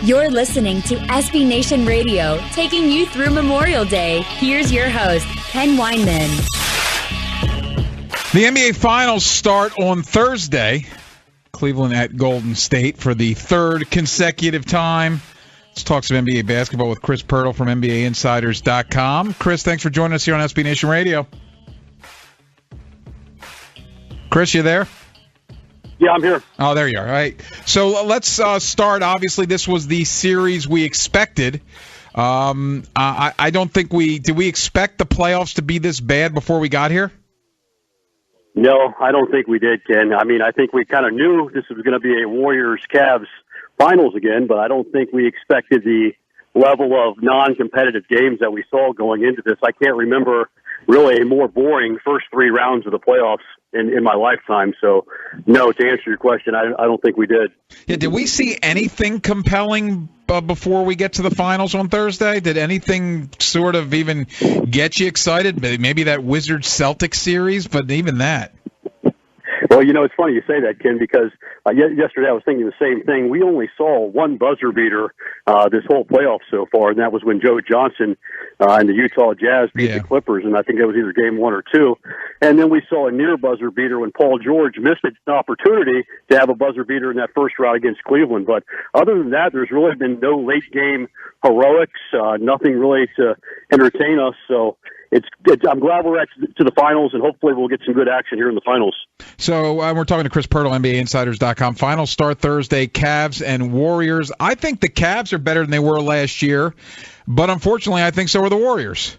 You're listening to SB Nation Radio, taking you through Memorial Day. Here's your host, Ken Weinman. The NBA Finals start on Thursday. Cleveland at Golden State for the third consecutive time. Let's talk some NBA basketball with Chris Pirtle from NBAinsiders.com. Chris, thanks for joining us here on SB Nation Radio. Chris, you there? Yeah, I'm here. Oh, there you are. All right. So let's start. Obviously, this was the series we expected. I don't think did we expect the playoffs to be this bad before we got here? No, I don't think we did, Ken. I mean, I think we kind of knew this was going to be a Warriors-Cavs finals again, but I don't think we expected the level of non-competitive games that we saw going into this. I can't remember really a more boring first three rounds of the playoffs in my lifetime. So, no, to answer your question, I don't think we did. Yeah, did we see anything compelling before we get to the finals on Thursday? Did anything sort of even get you excited? Maybe that Wizards-Celtics series, but even that. Well, you know, it's funny you say that, Ken, because yesterday I was thinking the same thing. We only saw one buzzer beater this whole playoff so far, and that was when Joe Johnson and the Utah Jazz beat the Clippers, and I think that was either game 1 or 2. And then we saw a near buzzer beater when Paul George missed an opportunity to have a buzzer beater in that first round against Cleveland. But other than that, there's really been no late game heroics, nothing really to entertain us. So I'm glad we're to the finals, and hopefully we'll get some good action here in the finals. So we're talking to Chris Pirtle, NBAinsiders.com. Finals start Thursday, Cavs and Warriors. I think the Cavs are better than they were last year, but unfortunately I think so are the Warriors.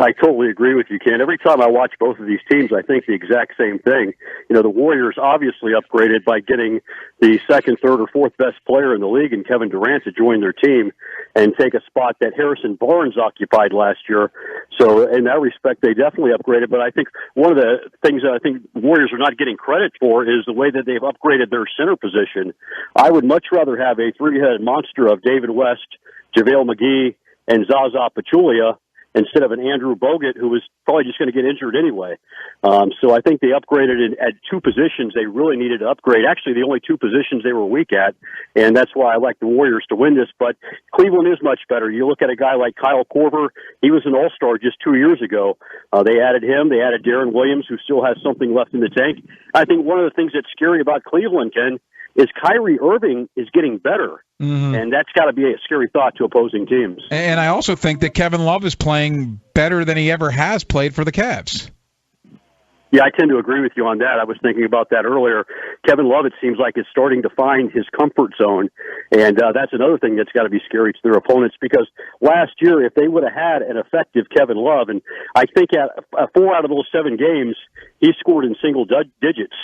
I totally agree with you, Ken. Every time I watch both of these teams, I think the exact same thing. You know, the Warriors obviously upgraded by getting the second, third, or fourth best player in the league in Kevin Durant to join their team and take a spot that Harrison Barnes occupied last year. So in that respect, they definitely upgraded. But I think one of the things that I think the Warriors are not getting credit for is the way that they've upgraded their center position. I would much rather have a three-headed monster of David West, JaVale McGee, and Zaza Pachulia instead of an Andrew Bogut, who was probably just going to get injured anyway. So I think they upgraded at two positions they really needed to upgrade. Actually, the only two positions they were weak at, and that's why I like the Warriors to win this. But Cleveland is much better. You look at a guy like Kyle Korver. He was an all-star just 2 years ago. They added him. They added Darren Williams, who still has something left in the tank. I think one of the things that's scary about Cleveland, Ken, is Kyrie Irving is getting better. Mm-hmm. And that's got to be a scary thought to opposing teams. And I also think that Kevin Love is playing better than he ever has played for the Cavs. Yeah, I tend to agree with you on that. I was thinking about that earlier. Kevin Love, it seems like, is starting to find his comfort zone. And that's another thing that's got to be scary to their opponents, because last year, if they would have had an effective Kevin Love, and I think at 4 out of those 7 games, he scored in single digits.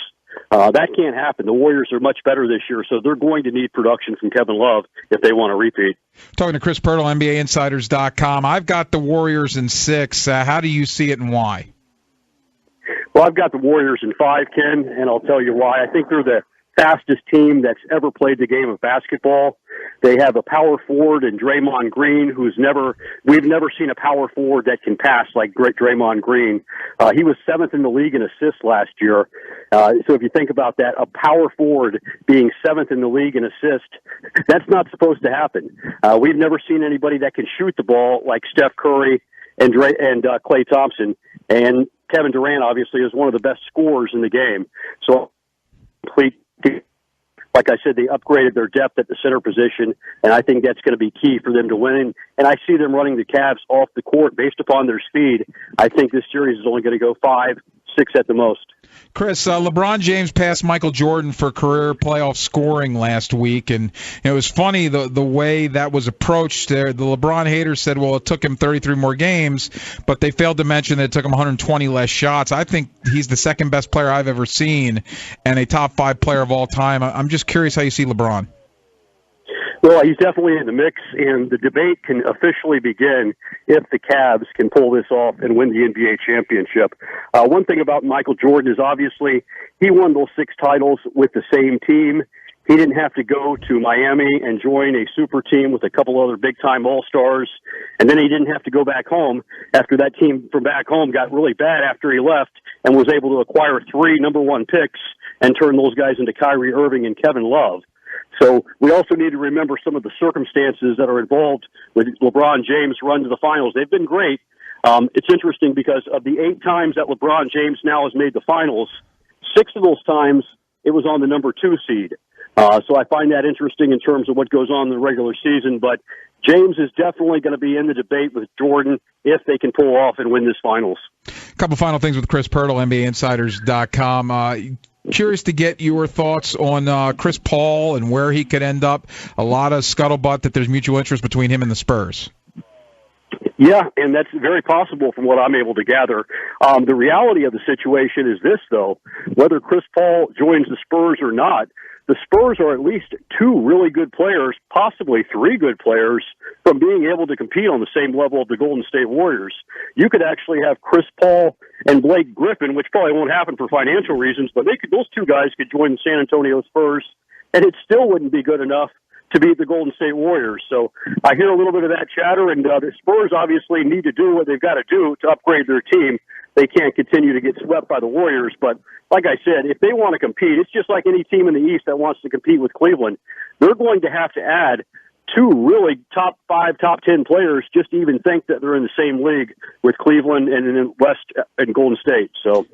That can't happen. The Warriors are much better this year, so they're going to need production from Kevin Love if they want to repeat. Talking to Chris Pirtle, NBAinsiders.com. I've got the Warriors in 6. How do you see it and why? Well, I've got the Warriors in 5, Ken, and I'll tell you why. I think they're the fastest team that's ever played the game of basketball. They have a power forward in Draymond Green, we've never seen a power forward that can pass like great Draymond Green. He was 7th in the league in assists last year. So if you think about that, a power forward being 7th in the league in assists, that's not supposed to happen. We've never seen anybody that can shoot the ball like Steph Curry and Klay Thompson. And Kevin Durant obviously is one of the best scorers in the game. So like I said, they upgraded their depth at the center position, and I think that's going to be key for them to win. And I see them running the Cavs off the court based upon their speed. I think this series is only going to go 5, 6 at the most. Chris, LeBron James passed Michael Jordan for career playoff scoring last week, and it was funny the way that was approached there. The LeBron haters said, well, it took him 33 more games, but they failed to mention that it took him 120 less shots. I think he's the second best player I've ever seen and a top 5 player of all time. I'm just curious how you see LeBron. Well, he's definitely in the mix, and the debate can officially begin if the Cavs can pull this off and win the NBA championship. One thing about Michael Jordan is obviously he won those 6 titles with the same team. He didn't have to go to Miami and join a super team with a couple other big-time All-Stars, and then he didn't have to go back home after that team from back home got really bad after he left and was able to acquire 3 number 1 picks and turn those guys into Kyrie Irving and Kevin Love. So we also need to remember some of the circumstances that are involved with LeBron James' run to the finals. They've been great. It's interesting because of the 8 times that LeBron James now has made the finals, 6 of those times it was on the number 2 seed. So I find that interesting in terms of what goes on in the regular season. But James is definitely going to be in the debate with Jordan if they can pull off and win this finals. A couple final things with Chris Pirtle, NBAinsiders.com. Curious to get your thoughts on Chris Paul and where he could end up. A lot of scuttlebutt that there's mutual interest between him and the Spurs. Yeah, and that's very possible from what I'm able to gather. The reality of the situation is this, though. Whether Chris Paul joins the Spurs or not, the Spurs are at least 2 really good players, possibly 3 good players, from being able to compete on the same level of the Golden State Warriors. You could actually have Chris Paul and Blake Griffin, which probably won't happen for financial reasons, but those 2 guys could join the San Antonio Spurs, and it still wouldn't be good enough to beat the Golden State Warriors. So I hear a little bit of that chatter, and the Spurs obviously need to do what they've got to do to upgrade their team. They can't continue to get swept by the Warriors, but like I said, if they want to compete, it's just like any team in the East that wants to compete with Cleveland. They're going to have to add 2 really top 5, top 10 players just to even think that they're in the same league with Cleveland and in West and Golden State. So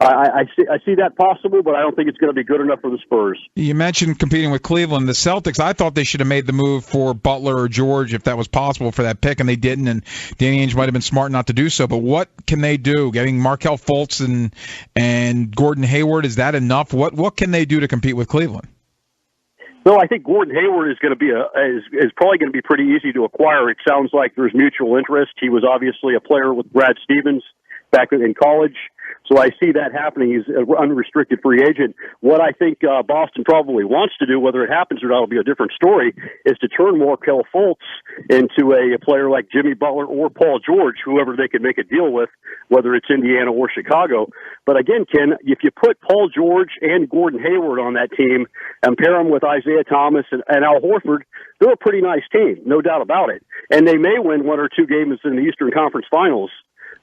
I see that possible, but I don't think it's going to be good enough for the Spurs. You mentioned competing with Cleveland. The Celtics, I thought they should have made the move for Butler or George if that was possible for that pick, and they didn't, and Danny Ainge might have been smart not to do so. But what can they do? Getting Markelle Fultz and Gordon Hayward, is that enough? What can they do to compete with Cleveland? No, I think Gordon Hayward is going to be is probably going to be pretty easy to acquire. It sounds like there's mutual interest. He was obviously a player with Brad Stevens back in college. So I see that happening. He's an unrestricted free agent. What I think Boston probably wants to do, whether it happens or not will be a different story, is to turn Markelle Fultz into a player like Jimmy Butler or Paul George, whoever they can make a deal with, whether it's Indiana or Chicago. But again, Ken, if you put Paul George and Gordon Hayward on that team and pair them with Isaiah Thomas and Al Horford, they're a pretty nice team, no doubt about it. And they may win 1 or 2 games in the Eastern Conference Finals,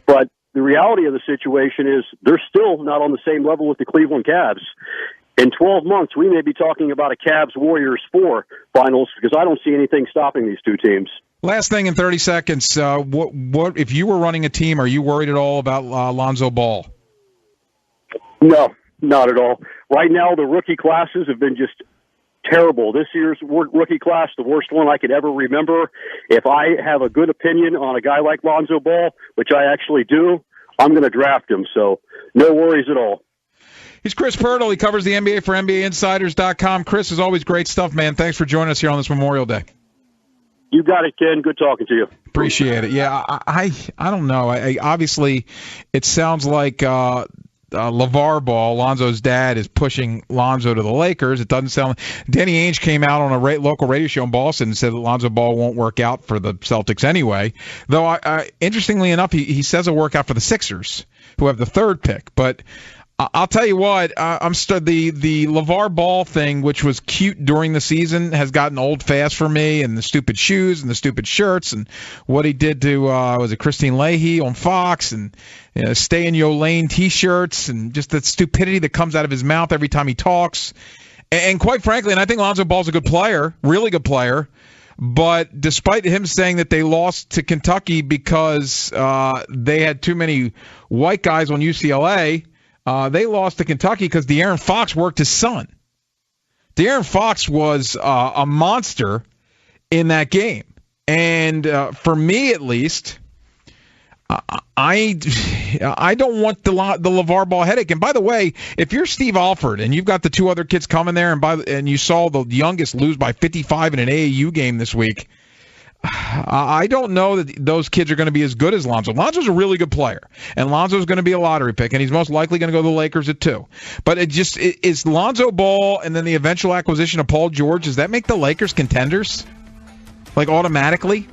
but the reality of the situation is they're still not on the same level with the Cleveland Cavs. In 12 months, we may be talking about a Cavs-Warriors 4 finals because I don't see anything stopping these 2 teams. Last thing in 30 seconds, what if you were running a team, are you worried at all about Lonzo Ball? No, not at all. Right now, the rookie classes have been just terrible. This year's rookie class, the worst one I could ever remember. If I have a good opinion on a guy like Lonzo Ball, which I actually do, I'm going to draft him. So no worries at all. He's Chris Pirtle. He covers the NBA for NBAinsiders.com. Chris, is always great stuff, man. Thanks for joining us here on this Memorial Day. You got it, Ken. Good talking to you. Appreciate it. Yeah, I don't know. Obviously, it sounds like LeVar Ball, Lonzo's dad, is pushing Lonzo to the Lakers. It doesn't sound. Danny Ainge came out on a local radio show in Boston and said that Lonzo Ball won't work out for the Celtics anyway. Though, interestingly enough, he says it'll work out for the Sixers, who have the 3rd pick. But I'll tell you what, the LeVar Ball thing, which was cute during the season, has gotten old fast for me, and the stupid shoes and the stupid shirts and what he did to was it Christine Leahy on Fox and stay in your lane T-shirts and just the stupidity that comes out of his mouth every time he talks. And quite frankly, and I think Lonzo Ball's a good player, really good player, but despite him saying that they lost to Kentucky because they had too many white guys on UCLA, they lost to Kentucky because De'Aaron Fox worked his son. De'Aaron Fox was a monster in that game. And for me, at least, I don't want the LeVar Ball headache. And by the way, if you're Steve Alford and you've got the 2 other kids coming there and you saw the youngest lose by 55 in an AAU game this week, I don't know that those kids are going to be as good as Lonzo. Lonzo's a really good player, and Lonzo's going to be a lottery pick, and he's most likely going to go to the Lakers at 2. But is Lonzo Ball and then the eventual acquisition of Paul George, does that make the Lakers contenders? Like automatically?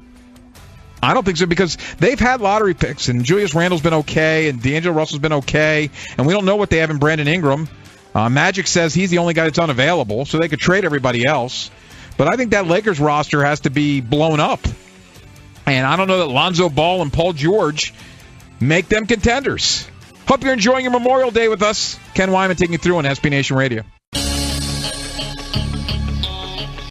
I don't think so, because they've had lottery picks, and Julius Randle's been okay, and D'Angelo Russell's been okay, and we don't know what they have in Brandon Ingram. Magic says he's the only guy that's unavailable, so they could trade everybody else. But I think that Lakers roster has to be blown up. And I don't know that Lonzo Ball and Paul George make them contenders. Hope you're enjoying your Memorial Day with us. Ken Weinman taking you through on SB Nation Radio.